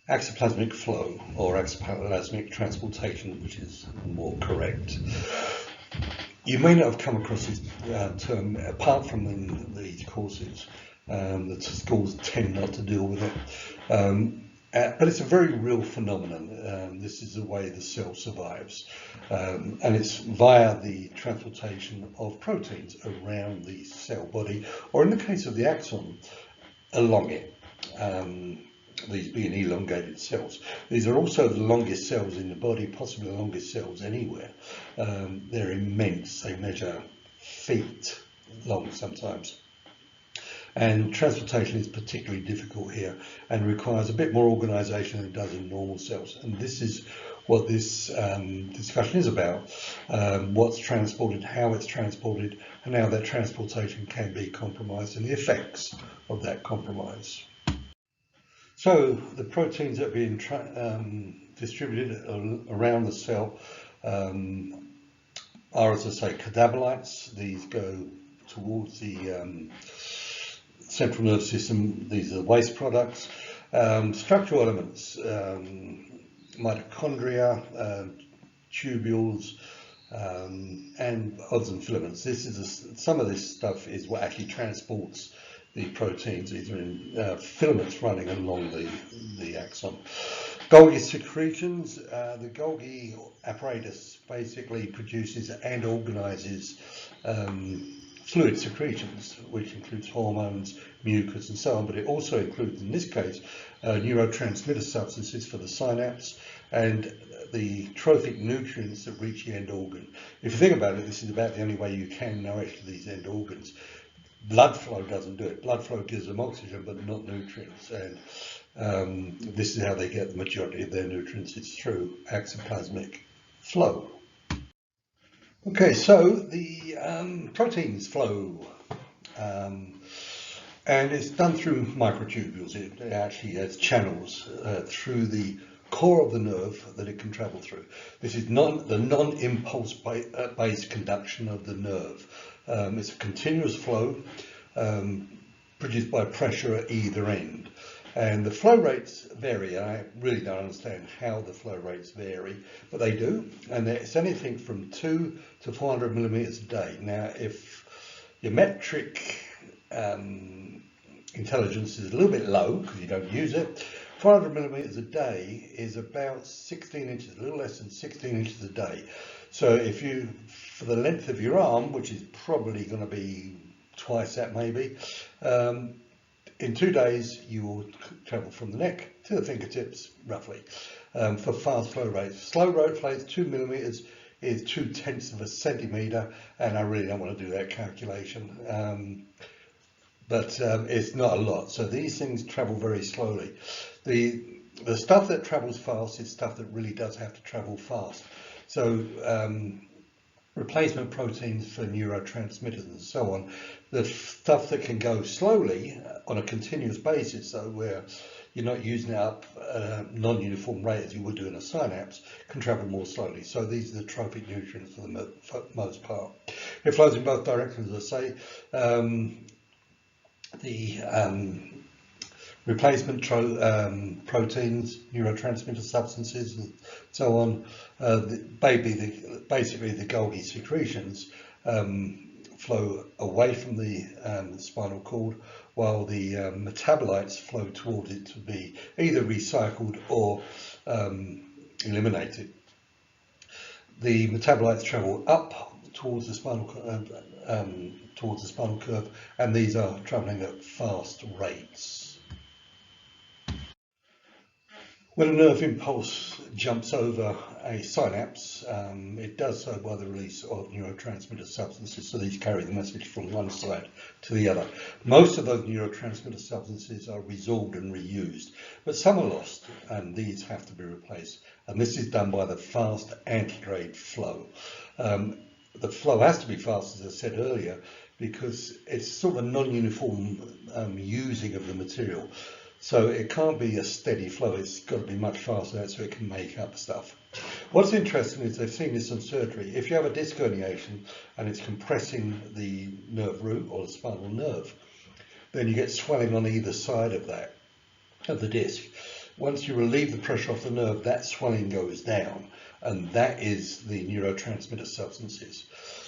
Axoplasmic flow, or axoplasmic transportation, which is more correct. You may not have come across this term apart from in these courses. The schools tend not to deal with it, but it's a very real phenomenon. This is the way the cell survives, and it's via the transportation of proteins around the cell body, or in the case of the axon, along it. These being elongated cells. These are also the longest cells in the body, possibly the longest cells anywhere. They're immense. They measure feet long sometimes. And transportation is particularly difficult here and requires a bit more organisation than it does in normal cells. And this is what this discussion is about, what's transported, how it's transported, and how that transportation can be compromised and the effects of that compromise. So the proteins that are being distributed around the cell are, as I say, catabolites. These go towards the central nervous system. These are the waste products. Structural elements, mitochondria, tubules, and odds and filaments. Some of this stuff is what actually transports the proteins. These are in filaments running along the axon. Golgi secretions. The Golgi apparatus basically produces and organises fluid secretions, which includes hormones, mucus, and so on. But it also includes, in this case, neurotransmitter substances for the synapse and the trophic nutrients that reach the end organ. If you think about it, this is about the only way you can nourish these end organs. Blood flow doesn't do it. Blood flow gives them oxygen, but not nutrients. And this is how they get the majority of their nutrients. It's through axoplasmic flow. Okay, so the proteins flow, and it's done through microtubules. It actually has channels through the core of the nerve that it can travel through. This is the non-impulse based conduction of the nerve. It's a continuous flow produced by pressure at either end. And the flow rates vary. I really don't understand how the flow rates vary, but they do. And it's anything from 2 to 400 millimeters a day. Now, if your metric intelligence is a little bit low because you don't use it, 400 millimeters a day is about 16 inches, a little less than 16 inches a day. So if you, for the length of your arm, which is probably going to be twice that maybe, in 2 days you will travel from the neck to the fingertips, roughly, for fast flow rates. Slow road flows, 2 millimeters is 0.2 of a centimetre, and I really don't want to do that calculation. But it's not a lot. So these things travel very slowly. The stuff that travels fast is stuff that really does have to travel fast. So replacement proteins for neurotransmitters and so on, the stuff that can go slowly on a continuous basis, so where you're not using it up at a non-uniform rate as you would do in a synapse, can travel more slowly. So these are the trophic nutrients for the most part. It flows in both directions, as I say. The replacement proteins, neurotransmitter substances, and so on, basically the Golgi secretions flow away from the spinal cord, while the metabolites flow towards it to be either recycled or eliminated. The metabolites travel up towards the spinal curve, and these are travelling at fast rates. When a nerve impulse jumps over a synapse, it does so by the release of neurotransmitter substances, so these carry the message from one side to the other. Most of those neurotransmitter substances are resorbed and reused, but some are lost, and these have to be replaced. And this is done by the fast antigrade flow. The flow has to be fast, as I said earlier, because it's sort of a non-uniform using of the material. So it can't be a steady flow, it's got to be much faster so it can make up stuff. What's interesting is they've seen this on surgery. If you have a disc herniation and it's compressing the nerve root or the spinal nerve, then you get swelling on either side of that, of the disc. once you relieve the pressure off the nerve, that swelling goes down, and that is the neurotransmitter substances.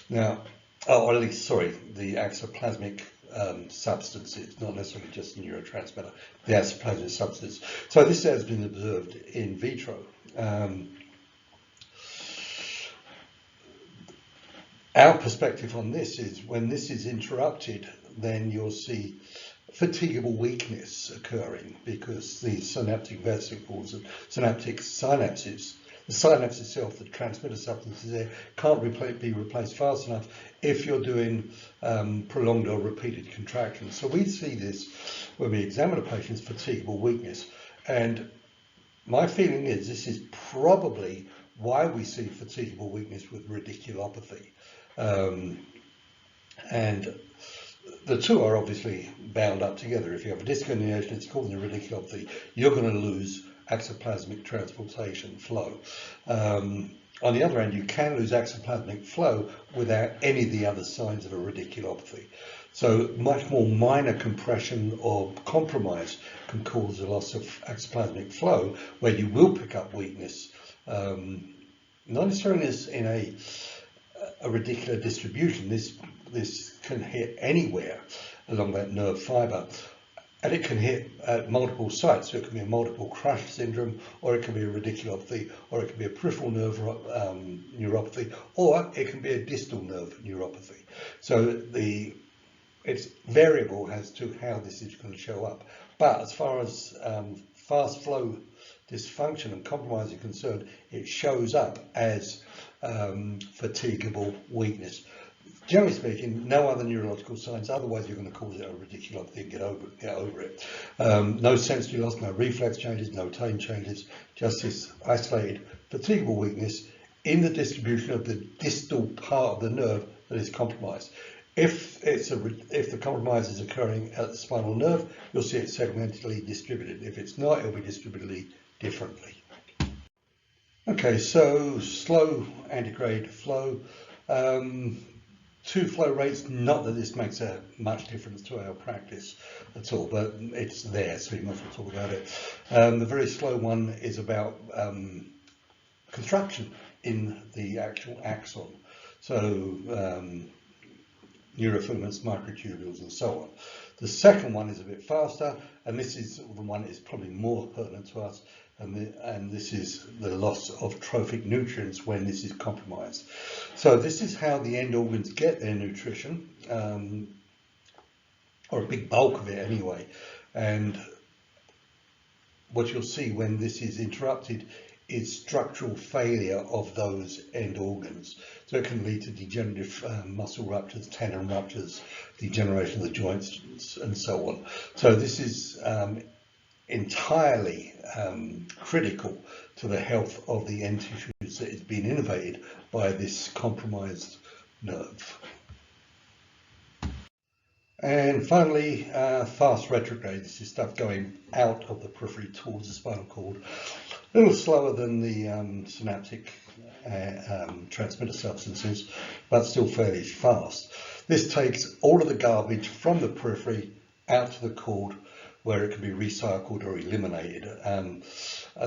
Now, or at least, sorry, the axoplasmic substances, not necessarily just the neurotransmitter, the axoplasmic substances. So this has been observed in vitro. Our perspective on this is when this is interrupted, then you'll see fatigable weakness occurring because the synaptic vesicles and synaptic synapses, the synapse itself, the transmitter substances there, can't be replaced fast enough if you're doing prolonged or repeated contractions. So we see this when we examine a patient's fatigable weakness, and my feeling is this is probably why we see fatigable weakness with radiculopathy. And the two are obviously bound up together. If you have a disc herniation, it's causing a radiculopathy, you're going to lose axoplasmic transportation flow. On the other hand, you can lose axoplasmic flow without any of the other signs of a radiculopathy. So much more minor compression or compromise can cause a loss of axoplasmic flow, where you will pick up weakness, not necessarily in a radicular distribution. This can hit anywhere along that nerve fibre, and it can hit at multiple sites. So it can be a multiple crush syndrome, or it can be a radiculopathy, or it can be a peripheral nerve neuropathy, or it can be a distal nerve neuropathy. So it's variable as to how this is going to show up. But as far as fast flow dysfunction and compromise are concerned, it shows up as fatigable weakness. Generally speaking, no other neurological signs, otherwise you're going to cause it a radiculopathy and get over it. No sensory loss, no reflex changes, no tone changes, just this isolated fatigable weakness in the distribution of the distal part of the nerve that is compromised. If the compromise is occurring at the spinal nerve, you'll see it segmentally distributed. If it's not, it'll be distributed differently. Okay, so slow antigrade flow. Two flow rates, not that this makes much difference to our practice at all, but it's there, so you might as well talk about it. The very slow one is about contraction in the actual axon. So neurofilaments, microtubules, and so on. The second one is a bit faster, and this is the one that is probably more pertinent to us, and this is the loss of trophic nutrients when this is compromised. So this is how the end organs get their nutrition, or a big bulk of it anyway. And what you'll see when this is interrupted is structural failure of those end organs. So it can lead to degenerative muscle ruptures, tendon ruptures, degeneration of the joints, and so on. So this is entirely critical to the health of the end tissues that is being innervated by this compromised nerve. And finally, fast retrograde. This is stuff going out of the periphery towards the spinal cord. A little slower than the synaptic transmitter substances, but still fairly fast. This takes all of the garbage from the periphery out to the cord, where it can be recycled or eliminated. And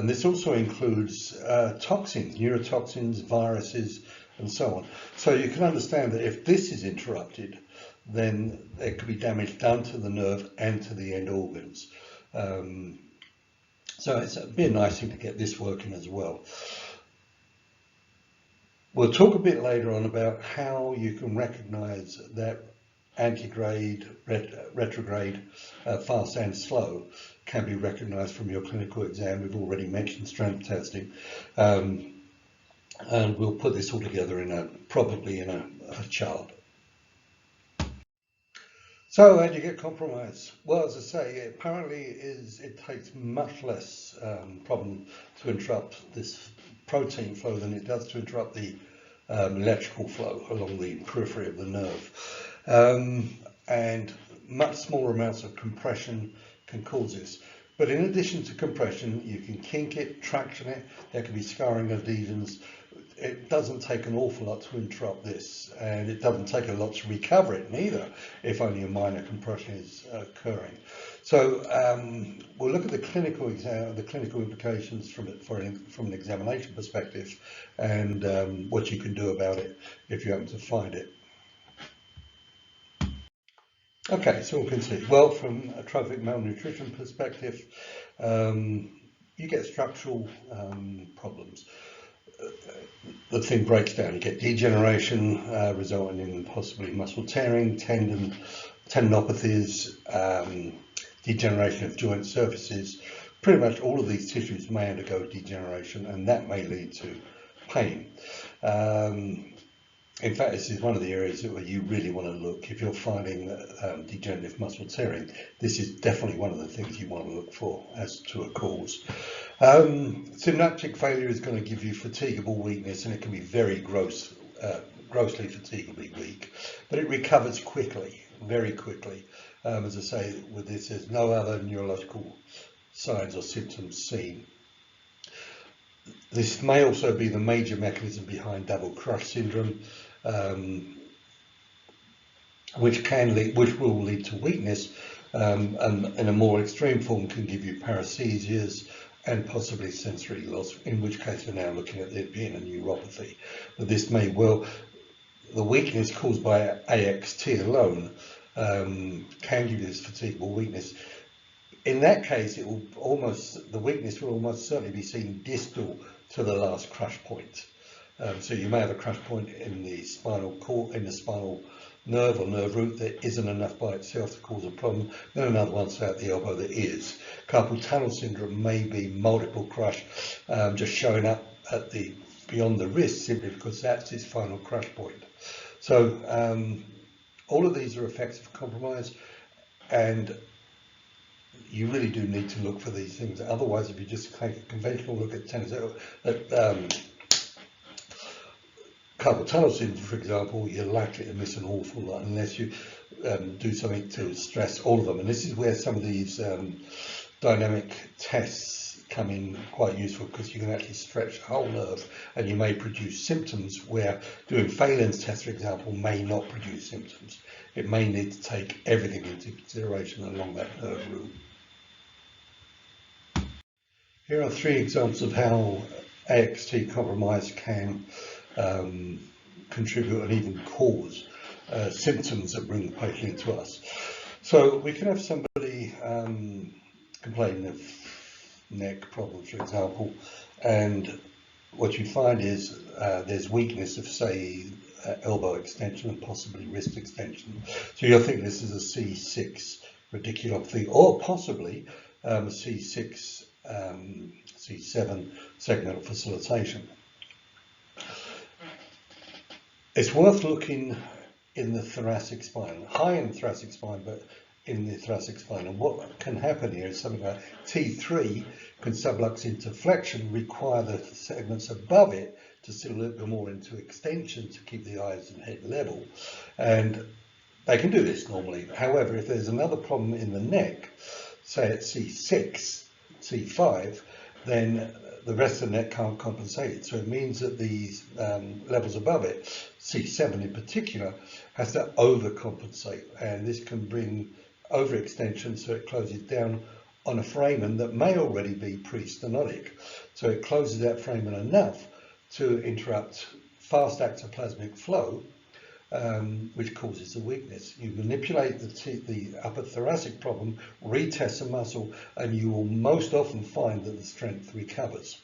this also includes toxins, neurotoxins, viruses, and so on. So you can understand that if this is interrupted, then there could be damage done to the nerve and to the end organs. So it'd be a nice thing to get this working as well. We'll talk a bit later on about how you can recognize that antigrade, retrograde, fast and slow can be recognized from your clinical exam. We've already mentioned strength testing. And we'll put this all together probably in a chart. So how do you get compromise? Well, as I say, apparently it takes much less problem to interrupt this protein flow than it does to interrupt the electrical flow along the periphery of the nerve. And much smaller amounts of compression can cause this. But in addition to compression, you can kink it, traction it, there can be scarring adhesions. It doesn't take an awful lot to interrupt this, and it doesn't take a lot to recover it neither, if only a minor compression is occurring. So we'll look at the clinical implications from it from an examination perspective, and what you can do about it if you happen to find it. Okay, so we'll continue. Well, from a trophic malnutrition perspective, you get structural problems. The thing breaks down. You get degeneration resulting in possibly muscle tearing, tendinopathies, degeneration of joint surfaces. Pretty much all of these tissues may undergo degeneration, and that may lead to pain. In fact, this is one of the areas where you really want to look. If you're finding degenerative muscle tearing, this is definitely one of the things you want to look for as to a cause. Synaptic failure is going to give you fatigable weakness, and it can be very grossly fatigably weak, but it recovers quickly, very quickly. As I say, with this, there's no other neurological signs or symptoms seen. This may also be the major mechanism behind double crush syndrome, which will lead to weakness, and in a more extreme form can give you paresthesias and possibly sensory loss, in which case we're now looking at it being a neuropathy. But this may well, the weakness caused by AXT alone can give you this fatigable weakness. In that case, the weakness will almost certainly be seen distal to the last crush point. So you may have a crush point in the spinal cord, in the spinal nerve or nerve root that isn't enough by itself to cause a problem. Then another one, say at the elbow, that is. Carpal tunnel syndrome may be multiple crush, just showing up at beyond the wrist simply because that's its final crush point. So all of these are effects of compromise, and you really do need to look for these things. Otherwise, if you just take a conventional look at carpal tunnel syndrome, for example, you're likely to miss an awful lot unless you do something to stress all of them. And this is where some of these dynamic tests come in quite useful, because you can actually stretch the whole nerve and you may produce symptoms where doing Phelan's test, for example, may not produce symptoms. It may need to take everything into consideration along that nerve route. Here are 3 examples of how AXT compromise can contribute and even cause symptoms that bring the patient into us. So we can have somebody complaining of neck problems, for example, and what you find is there's weakness of, say, elbow extension and possibly wrist extension. So you'll think this is a C6 radiculopathy, or possibly a C6, C7 segmental facilitation. It's worth looking in the thoracic spine, high in the thoracic spine, but in the thoracic spine. And what can happen here is something like T3 can sublux into flexion, require the segments above it to sit a little bit more into extension to keep the eyes and head level. And they can do this normally. However, if there's another problem in the neck, say at C6, C5, then the rest of the neck can't compensate it. So it means that these levels above it, C7 in particular, has to overcompensate. And this can bring overextension, so it closes down on a foramen that may already be pre-stenotic. So it closes that foramen enough to interrupt fast axoplasmic flow, which causes the weakness. You manipulate the upper thoracic problem, retest the muscle, and you will most often find that the strength recovers.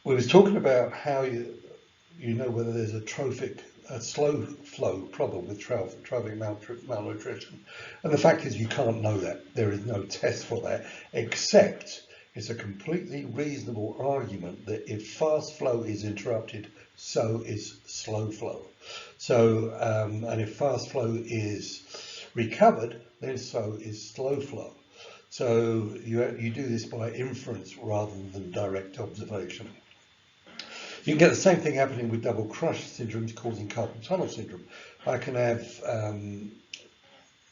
We was talking about how you know whether there's a slow flow problem with trophic malnutrition, and the fact is you can't know that. There is no test for that, except it's a completely reasonable argument that if fast flow is interrupted, so is slow flow. So, and if fast flow is recovered, then so is slow flow. So you do this by inference rather than direct observation. You can get the same thing happening with double crush syndromes causing carpal tunnel syndrome. I can have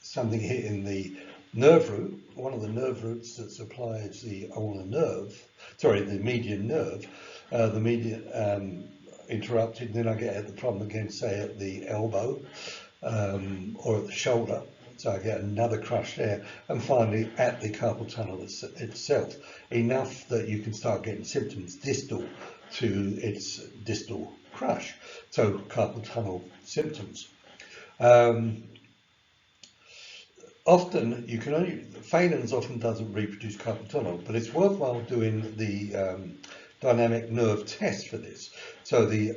something here in the nerve root, one of the nerve roots that supplies the ulnar nerve, the median nerve, interrupted, and then I get the problem again, say at the elbow, or at the shoulder. So I get another crush there, and finally at the carpal tunnel itself, enough that you can start getting symptoms distal to its distal crush, so carpal tunnel symptoms. Often you can only, Phelan's often doesn't reproduce carpal tunnel, but it's worthwhile doing the dynamic nerve test for this. So the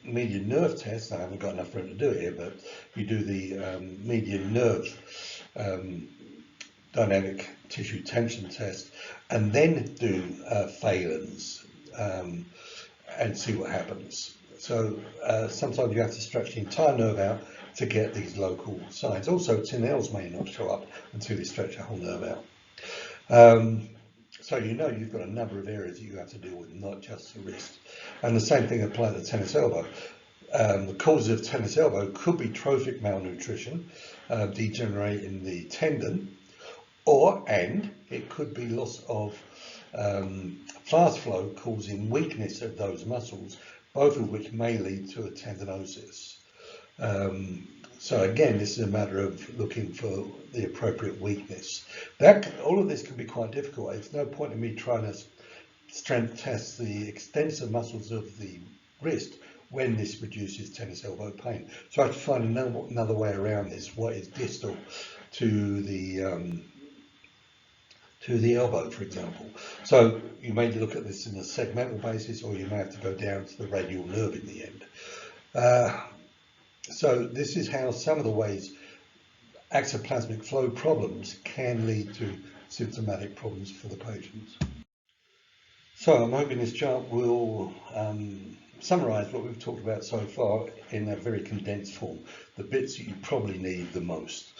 median nerve test, I haven't got enough room to do it here, but you do the median nerve dynamic tissue tension test, and then do Phelan's and see what happens. So sometimes you have to stretch the entire nerve out to get these local signs. Also, Tinel's may not show up until you stretch the whole nerve out. So you know you've got a number of areas that you have to deal with, not just the wrist. And the same thing applies to tennis elbow. The causes of tennis elbow could be trophic malnutrition, degenerating the tendon, and it could be loss of fast flow causing weakness of those muscles, both of which may lead to a tendinosis. So again, this is a matter of looking for the appropriate weakness. All of this can be quite difficult. It's no point in me trying to strength test the extensor muscles of the wrist when this reduces tennis elbow pain. So I have to find another way around this. What is distal to the elbow, for example? So you may look at this in a segmental basis, or you may have to go down to the radial nerve in the end. So this is how some of the ways axoplasmic flow problems can lead to symptomatic problems for the patients. So I'm hoping this chart will summarise what we've talked about so far in a very condensed form, the bits that you probably need the most.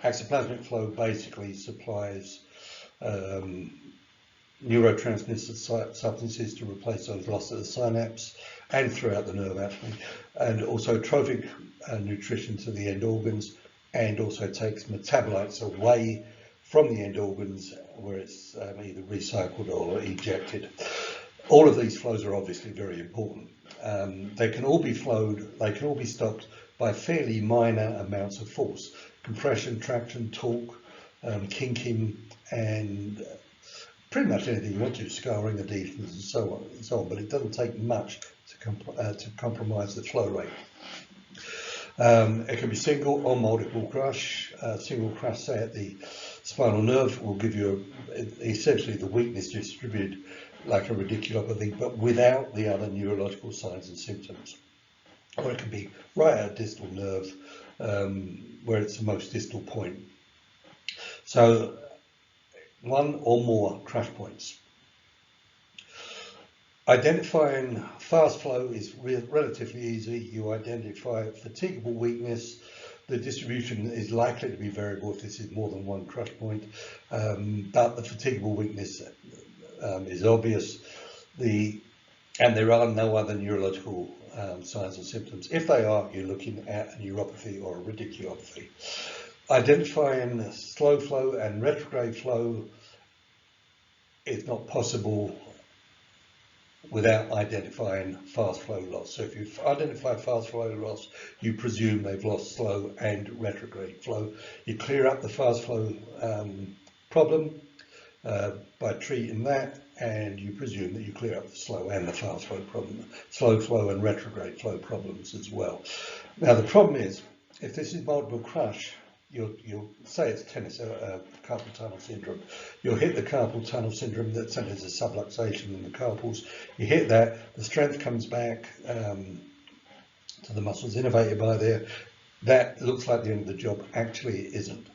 Axoplasmic flow basically supplies neurotransmitter substances to replace those lost at the synapse and throughout the nerve actually, and also trophic nutrition to the end organs, and also takes metabolites away from the end organs where it's either recycled or ejected. All of these flows are obviously very important. They can all be stopped by fairly minor amounts of force: compression, traction, torque, kinking, and pretty much anything you want to, scarring, adhesions, and so on. But it doesn't take much to compromise the flow rate. It can be single or multiple crush. Single crush, say at the spinal nerve, will give you essentially the weakness distributed like a radiculopathy, but without the other neurological signs and symptoms. Or it can be right at distal nerve, where it's the most distal point. So one or more crush points. Identifying fast flow is relatively easy. You identify fatigable weakness. The distribution is likely to be variable if this is more than one crush point, but the fatigable weakness is obvious. And there are no other neurological signs or symptoms. If they are, you're looking at a neuropathy or a radiculopathy. Identifying slow flow and retrograde flow is not possible without identifying fast flow loss. So if you identify fast flow loss, you presume they've lost slow and retrograde flow. You clear up the fast flow problem by treating that, and you presume that you clear up the slow and the fast flow problem, slow flow and retrograde flow problems as well. Now the problem is, if this is multiple crush, you'll say it's carpal tunnel syndrome. You'll hit the carpal tunnel syndrome, that's a subluxation in the carpals. You hit that, the strength comes back to the muscles innervated by there. That looks like the end of the job. Actually, it isn't.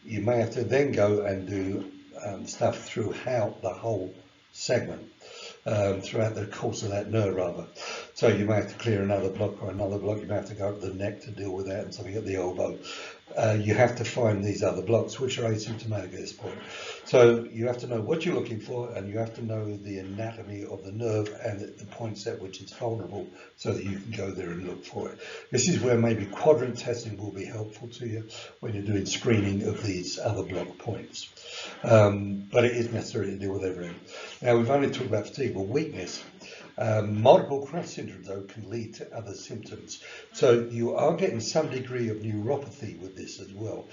You may have to then go and do stuff throughout the whole segment, throughout the course of that nerve rather. So you may have to clear another block or another block. You may have to go up the neck to deal with that, and something at the elbow. You have to find these other blocks which are asymptomatic at this point. So you have to know what you're looking for, and you have to know the anatomy of the nerve and the points at which it's vulnerable, so that you can go there and look for it. This is where maybe quadrant testing will be helpful to you when you're doing screening of these other block points. But it is necessary to deal with everything. Now we've only talked about fatigue or weakness. Multiple crush syndrome, though, can lead to other symptoms. So you are getting some degree of neuropathy with this as well,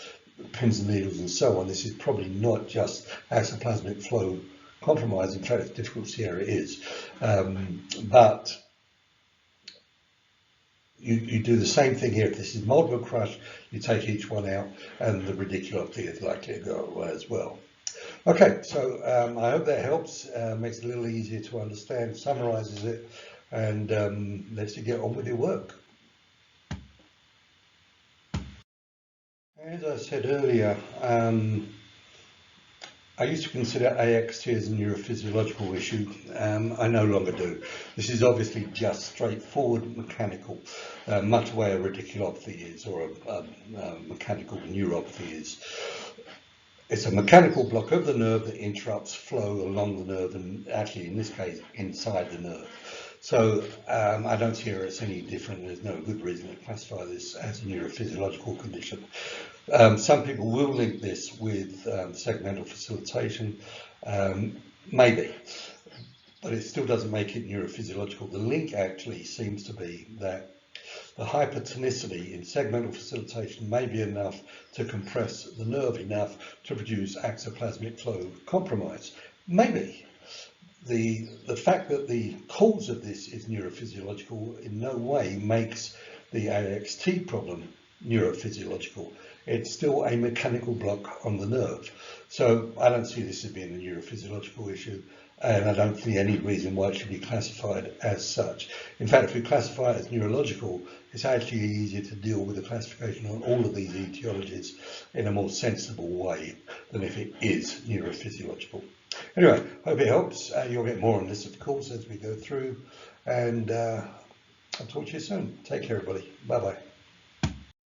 pins and needles and so on. This is probably not just axoplasmic flow compromise. In fact, it's difficult to see how it is. But you do the same thing here. If this is multiple crush, you take each one out, and the radiculopathy is likely to go away as well. Okay, so I hope that helps, makes it a little easier to understand, summarizes it, and lets you get on with your work. As I said earlier, I used to consider AXT as a neurophysiological issue. I no longer do. This is obviously just straightforward mechanical, much the way a radiculopathy is, or a mechanical neuropathy is. It's a mechanical block of the nerve that interrupts flow along the nerve, and actually in this case inside the nerve. So I don't see how it's any different. There's no good reason to classify this as a neurophysiological condition. Some people will link this with segmental facilitation, maybe, but it still doesn't make it neurophysiological. The link actually seems to be that the hypertonicity in segmental facilitation may be enough to compress the nerve enough to produce axoplasmic flow compromise. Maybe. The fact that the cause of this is neurophysiological in no way makes the AXT problem neurophysiological. It's still a mechanical block on the nerve. So I don't see this as being a neurophysiological issue, and I don't see any reason why it should be classified as such. In fact, if we classify it as neurological, it's actually easier to deal with the classification on all of these etiologies in a more sensible way than if it is neurophysiological. Anyway, hope it helps. You'll get more on this, of course, as we go through, and I'll talk to you soon. Take care, everybody. Bye-bye.